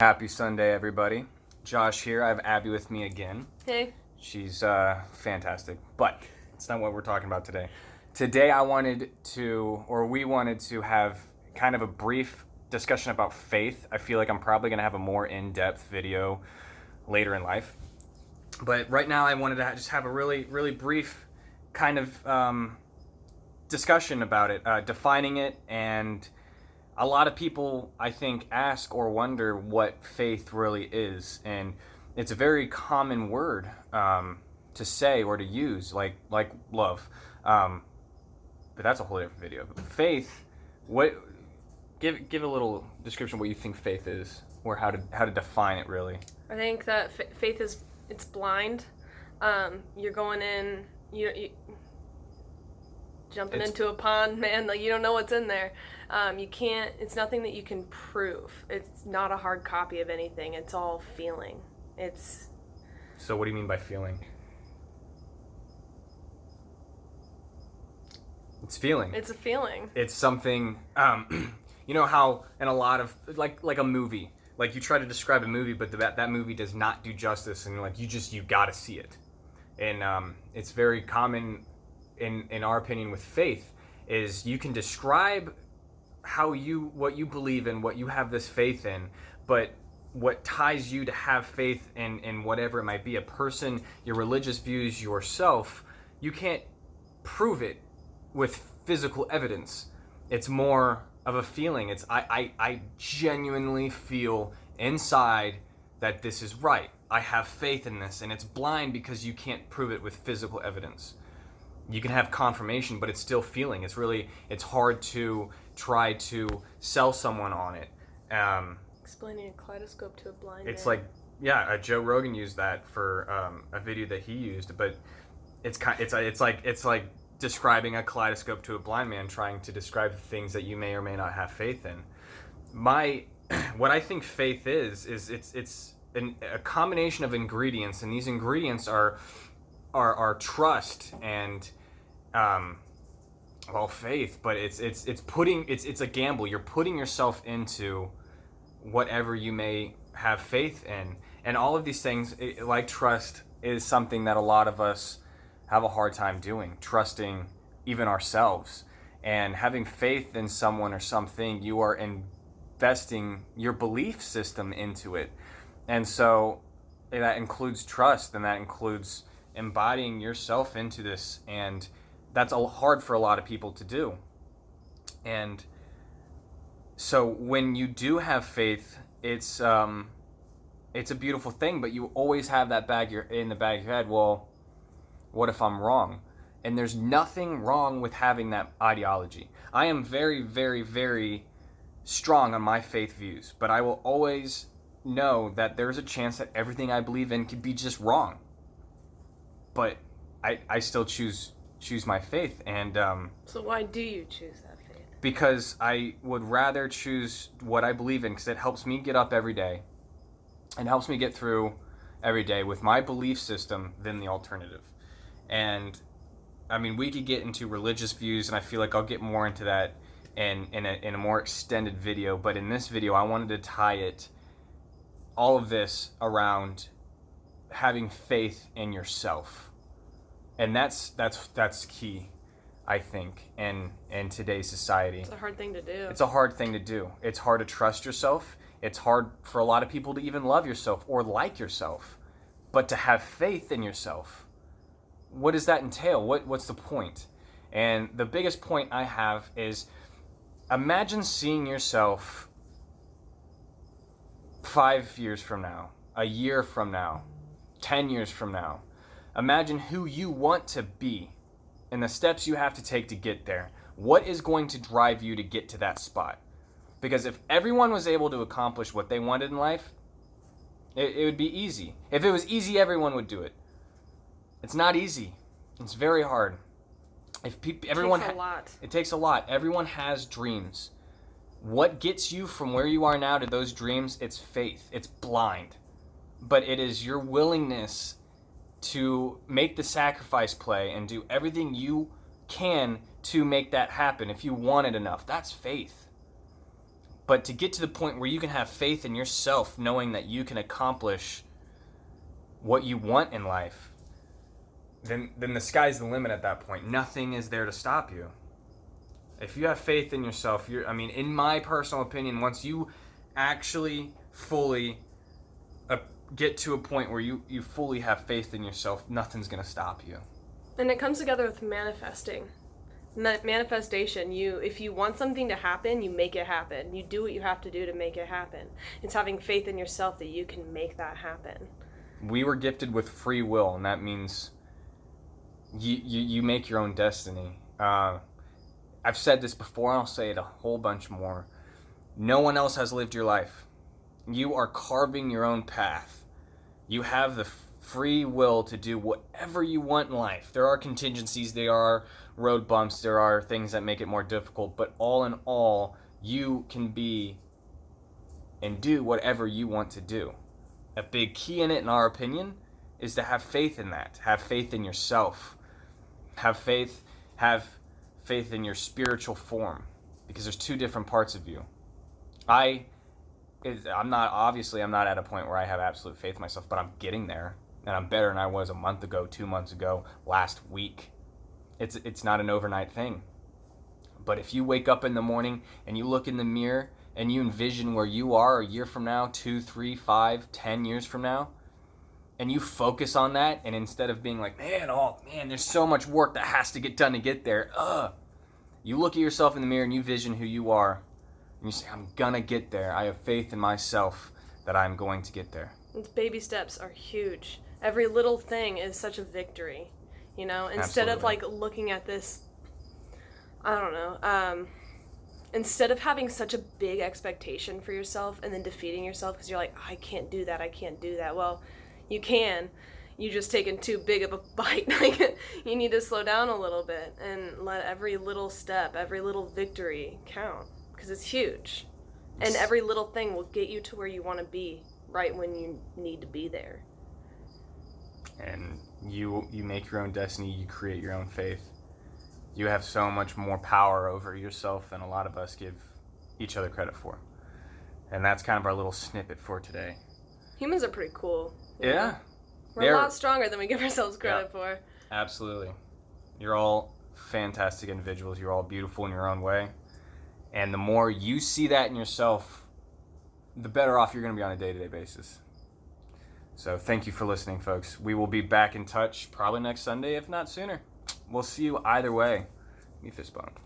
Happy Sunday, everybody. Josh here. I have Abby with me again. Hey. She's fantastic, but it's not what we're talking about today. Today, we wanted to have kind of a brief discussion about faith. I feel like I'm probably going to have a more in-depth video later in life. But right now, I wanted to just have a really, really brief kind of discussion about it, defining it, and a lot of people, I think, ask or wonder what faith really is, and it's a very common word to say or to use, like love. But that's a whole different video. Faith, what? Give a little description of what you think faith is, or how to define it really. I think that faith it's blind. You're going in, you jumping into a pond, man. Like, you don't know what's in there. You can't. It's nothing that you can prove. It's not a hard copy of anything. It's all feeling. So what do you mean by feeling? It's feeling. It's a feeling. It's something. You know how in a lot of like a movie, like you try to describe a movie, but that movie does not do justice, and like you gotta see it, and it's very common in our opinion with faith is you can describe what you believe in, what you have this faith in, but what ties you to have faith in whatever it might be, a person, your religious views, yourself, you can't prove it with physical evidence. It's more of a feeling. It's I genuinely feel inside that this is right. I have faith in this, and it's blind because you can't prove it with physical evidence. You can have confirmation, but it's still feeling. It's hard to try to sell someone on it. Explaining a kaleidoscope to a blind It's man. like, yeah, Joe Rogan used that for a video that he used, but it's like describing a kaleidoscope to a blind man, trying to describe things that you may or may not have faith in. What I think faith is it's a combination of ingredients, and these ingredients are trust and faith, but it's a gamble. You're putting yourself into whatever you may have faith in, and all of these things, like trust, is something that a lot of us have a hard time doing, trusting even ourselves. And having faith in someone or something, you are investing your belief system into it, and so that includes trust, and that includes embodying yourself into this, and that's hard for a lot of people to do. And so when you do have faith, it's a beautiful thing, but you always have that in the back of your head, well, what if I'm wrong? And there's nothing wrong with having that ideology. I am very, very, very strong on my faith views, but I will always know that there's a chance that everything I believe in could be just wrong. But I still choose my faith, and So why do you choose that faith? because I would rather choose what I believe in, because it helps me get up every day and helps me get through every day with my belief system than the alternative. And I mean, we could get into religious views, and I feel like I'll get more into that in a more extended video. But in this video, I wanted to tie all of this around having faith in yourself, and that's key, I think, in today's society. It's a hard thing to do. It's a hard thing to do. It's hard to trust yourself. It's hard for a lot of people to even love yourself or like yourself. But to have faith in yourself, what does that entail? What's the point? And the biggest point I have is, imagine seeing yourself 5 years from now, a year from now, 10 years from now. Imagine who you want to be and the steps you have to take to get there. What is going to drive you to get to that spot? Because if everyone was able to accomplish what they wanted in life, it would be easy. If it was easy, everyone would do it. It's not easy. It's very hard. Everyone, it takes a lot. It takes a lot. Everyone has dreams. What gets you from where you are now to those dreams? It's faith. It's blind. But it is your willingness to make the sacrifice play and do everything you can to make that happen if you want it enough. That's faith. But to get to the point where you can have faith in yourself, knowing that you can accomplish what you want in life, then the sky's the limit at that point. Nothing is there to stop you. If you have faith in yourself, in my personal opinion, once you actually fully get to a point where you fully have faith in yourself, nothing's going to stop you. And it comes together with manifesting. Manifestation, if you want something to happen, you make it happen. You do what you have to do to make it happen. It's having faith in yourself that you can make that happen. We were gifted with free will, and that means you make your own destiny. I've said this before, and I'll say it a whole bunch more. No one else has lived your life. You are carving your own path. You have the free will to do whatever you want in life. There are contingencies, there are road bumps, there are things that make it more difficult, but all in all, you can be and do whatever you want to do. A big key in it, in our opinion, is to have faith in that. Have faith in yourself. Have faith in your spiritual form, because there's two different parts of you. I'm not at a point where I have absolute faith in myself, but I'm getting there, and I'm better than I was a month ago, 2 months ago, last week. It's not an overnight thing. But if you wake up in the morning and you look in the mirror and you envision where you are a year from now, 2, 3, 5, 10 years from now, and you focus on that, and instead of being like, man, there's so much work that has to get done to get there, you look at yourself in the mirror and you vision who you are, and you say, I'm gonna get there. I have faith in myself that I'm going to get there. Baby steps are huge. Every little thing is such a victory, instead of like looking at this, I don't know, instead of having such a big expectation for yourself and then defeating yourself because you're like, I can't do that. Well, you can. You just taken too big of a bite. Like, you need to slow down a little bit and let every little step, every little victory count, because it's huge. And every little thing will get you to where you want to be right when you need to be there. And you make your own destiny, you create your own faith. You have so much more power over yourself than a lot of us give each other credit for. And that's kind of our little snippet for today. Humans are pretty cool. Yeah. We're a lot stronger than we give ourselves credit for. Absolutely. You're all fantastic individuals. You're all beautiful in your own way. And the more you see that in yourself, the better off you're going to be on a day-to-day basis. So thank you for listening, folks. We will be back in touch probably next Sunday, if not sooner. We'll see you either way. Give me a fist bump.